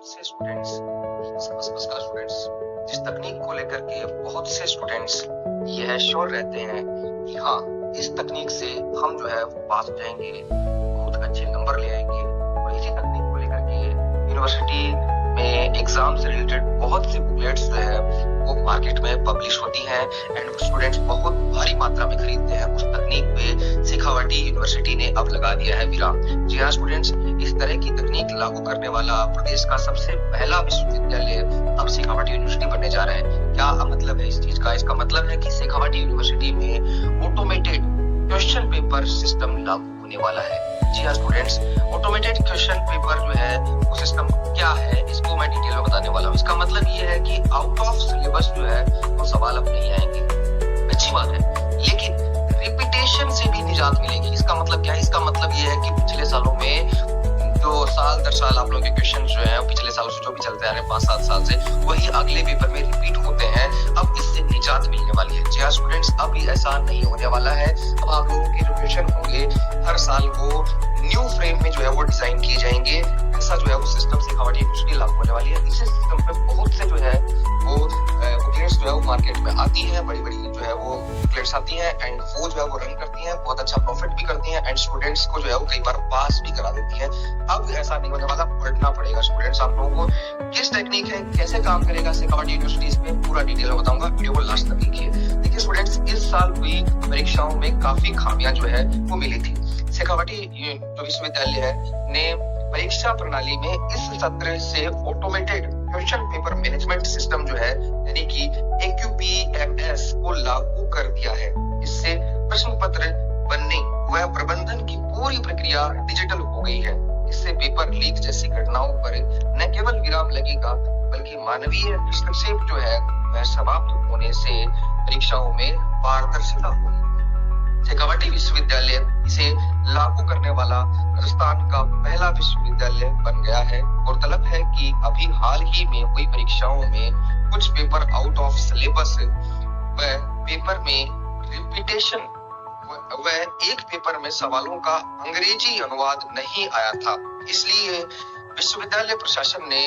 बहुत से स्टूडेंट्स जिस तकनीक को लेकर के बहुत से स्टूडेंट्स यह श्योर रहते हैं कि हाँ, इस तकनीक से हम जो है पास हो जाएंगे, बहुत अच्छे नंबर ले आएंगे। और इसी तकनीक को लेकर के यूनिवर्सिटी में एग्जाम से रिलेटेड बहुत सी बुकलेट्स जो है वो मार्केट में पब्लिश होती हैं एंड स्टूडेंट्स बहुत भारी मात्रा में खरीदते हैं। उस तकनीक पे शेखावाटी यूनिवर्सिटी ने अब लगा दिया है विराम। जी हाँ स्टूडेंट्स, इस तरह की तकनीक लागू करने वाला प्रदेश का सबसे पहला विश्वविद्यालय अब शेखावाटी यूनिवर्सिटी बनने जा रहा है। क्या मतलब है इस चीज का? इसका मतलब है कि शेखावाटी यूनिवर्सिटी में ऑटोमेटेड क्वेश्चन पेपर सिस्टम लागू होने वाला है। जी हाँ स्टूडेंट्स, ऑटोमेटेड क्वेश्चन पेपर जो है वो सिस्टम क्या है इसको मैं डिटेल में बताने वाला हूँ। इसका मतलब ये है कि आउट ऑफ सिलेबस जो है वो सवाल अब नहीं आएंगे, अच्छी बात है, लेकिन रिपीटेशन से भी निजात मिलेगी। इसका मतलब क्या है? इसका मतलब ये है कि पिछले सालों में जो साल दर साल आप लोगों के क्वेश्चन जो है पिछले सालों से जो भी चलते आ रहे हैं 5-7 साल से, वही अगले पेपर में रिपीट होते हैं। अब इससे निजात मिलने वाली है। जी हाँ स्टूडेंट्स, अब ये ऐसा नहीं होने वाला है। अब आप लोगों के जो क्वेश्चन होंगे हर साल वो न्यू फ्रेम में जो है वो डिजाइन किए जाएंगे। ऐसा जो है वो सिस्टम शेखावाटी यूनिवर्सिटी लागू होने वाली है। इस सिस्टम पे बहुत से जो है वो बुकलेट्स जो है वो मार्केट में आती है, बड़ी बड़ी जो है वो बुकलेट्स आती हैं एंड वो जो है वो रन करती हैं, बहुत अच्छा प्रॉफिट भी करती हैं एंड स्टूडेंट्स को जो है वो कई बार पास भी करा देती है। अब ऐसा नहीं होने वाला, पढ़ना पड़ेगा स्टूडेंट्स आप लोगों को। किस टेक्निक है, कैसे काम करेगा शेखावाटी यूनिवर्सिटी, इसमें पूरा डिटेल में बताऊंगा, वीडियो को लास्ट तक देखिए। देखिए स्टूडेंट्स, इस साल हुई परीक्षाओं में काफी खामियां जो है वो मिली थी। शेखावाटी जो विश्वविद्यालय है ने परीक्षा प्रणाली में इस सत्र से automated question paper management system जो है यानी कि AQPMS को लागू कर दिया है। इससे प्रश्न पत्र बनने व प्रबंधन की पूरी प्रक्रिया डिजिटल हो गई है। इससे पेपर लीक जैसी घटनाओं पर न केवल विराम लगेगा बल्कि मानवीय हस्तक्षेप जो है वह समाप्त होने से परीक्षाओं में पारदर्शिता होगी। शेखावाटी विश्वविद्यालय इसे लागू करने वाला राजस्थान का पहला विश्वविद्यालय बन गया है। गौरतलब है कि अभी हाल ही में हुई परीक्षाओं में कुछ पेपर आउट ऑफ सिलेबस व पेपर में रिपीटेशन व एक पेपर में सवालों का अंग्रेजी अनुवाद नहीं आया था। इसलिए विश्वविद्यालय प्रशासन ने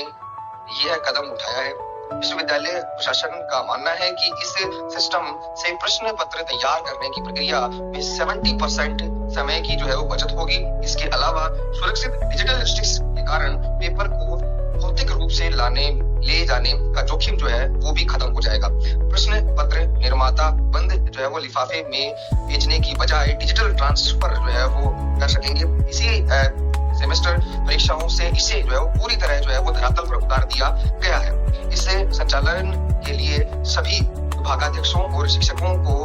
यह कदम उठाया है। विश्वविद्यालय प्रशासन का मानना है कि इस सिस्टम से प्रश्न पत्र तैयार करने की प्रक्रिया में 70% समय की जो है वो बचत होगी। इसके अलावा सुरक्षित डिजिटल लॉजिस्टिक्स के कारण पेपर को भौतिक रूप से ले जाने का जोखिम जो है वो भी खत्म हो जाएगा। प्रश्न पत्र निर्माता बंद जो है वो लिफाफे में भेजने की बजाय डिजिटल ट्रांसफर जो है वो कर सकेंगे। इसी सेमेस्टर परीक्षाओं से इसे जो है वो पूरी तरह जो है वो धरातल पर उतार दिया गया है। इससे संचालन के लिए सभी विभागाध्यक्षों और शिक्षकों को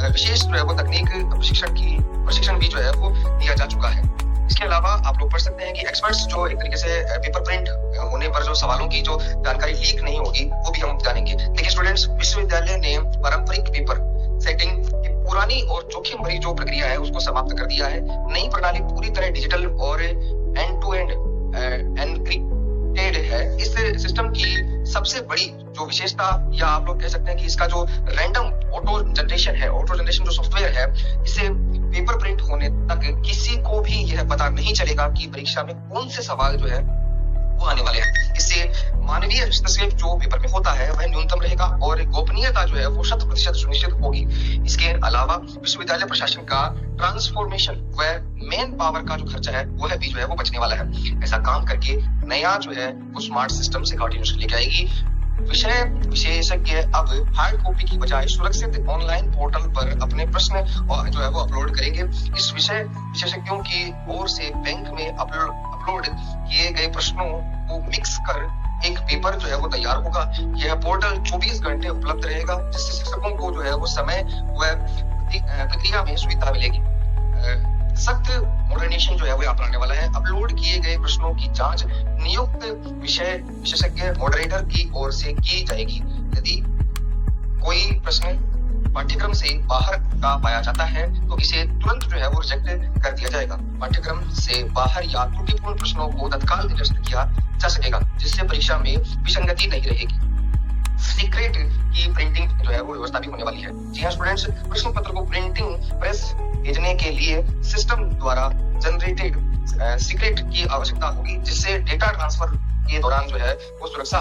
विशेष जो है वो तकनीक प्रशिक्षण भी जो है वो दिया जा चुका है। इसके अलावा आप लोग पढ़ सकते हैं कि एक्सपर्ट्स जो एक तरीके से पेपर प्रिंट होने पर जो सवालों की जो जानकारी लीक नहीं होगी वो भी हम जानेंगे। देखिए स्टूडेंट्स, विश्वविद्यालय ने पारंपरिक पेपर सेटिंग की पुरानी और जोखिम भरी जो प्रक्रिया है उसको समाप्त कर दिया है। नई प्रणाली पूरी तरह डिजिटल और एंड टू एंड एनक्रिप्टेड है। इस सिस्टम की सबसे बड़ी जो विशेषता या आप लोग कह सकते हैं कि इसका जो रैंडम ऑटो जनरेशन जो सॉफ्टवेयर है, इससे पेपर प्रिंट होने तक किसी को भी यह पता नहीं चलेगा कि परीक्षा में कौन से सवाल जो है वो आने वाले हैं। इससे मानवीय हस्तक्षेप जो पेपर में होता है वह न्यूनतम रहेगा और गोपनीयता जो है वो 100% सुनिश्चित होगी। इसके अलावा विश्वविद्यालय प्रशासन का ट्रांसफॉर्मेशन व मेन पावर का जो खर्चा है वह भी जो है वो बचने वाला है। ऐसा काम करके नया जो है वो स्मार्ट सिस्टम शेखावाटी यूनिवर्सिटी लेके आएगी। विषय विशेषज्ञ अब हार्ड कॉपी की बजाय सुरक्षित ऑनलाइन पोर्टल पर अपने प्रश्न जो है वो अपलोड करेंगे। इस विषय विशेषज्ञों की ओर से बैंक में अपलोड किए गए प्रश्नों को मिक्स कर एक पेपर जो है वो तैयार होगा। यह पोर्टल 24 घंटे उपलब्ध रहेगा जिससे शिक्षकों को जो है वो समय व प्रक्रिया में सुविधा मिलेगी। सख्त मॉडर्नाइजेशन जो है वो अपनाने वाला है। अपलोड किए गए प्रश्नों की जांच नियुक्त विषय विशेषज्ञ मॉडरेटर की ओर से की जाएगी। यदि कोई प्रश्न पाठ्यक्रम से बाहर का पाया जाता है तो इसे तुरंत जो है वो रिजेक्ट कर दिया जाएगा। पाठ्यक्रम से बाहर या त्रुटिपूर्ण प्रश्नों को तत्काल निरस्त किया जा सकेगा जिससे परीक्षा में विसंगति नहीं रहेगी। सीक्रेट की प्रिंटिंग जो है वो व्यवस्था भी होने वाली है। जी हाँ स्टूडेंट्स, प्रश्न पत्र को प्रिंटिंग प्रेस भेजने के लिए सिस्टम द्वारा जनरेटेड सीक्रेट की आवश्यकता होगी जिससे डेटा ट्रांसफर के दौरान जो है वो सुरक्षा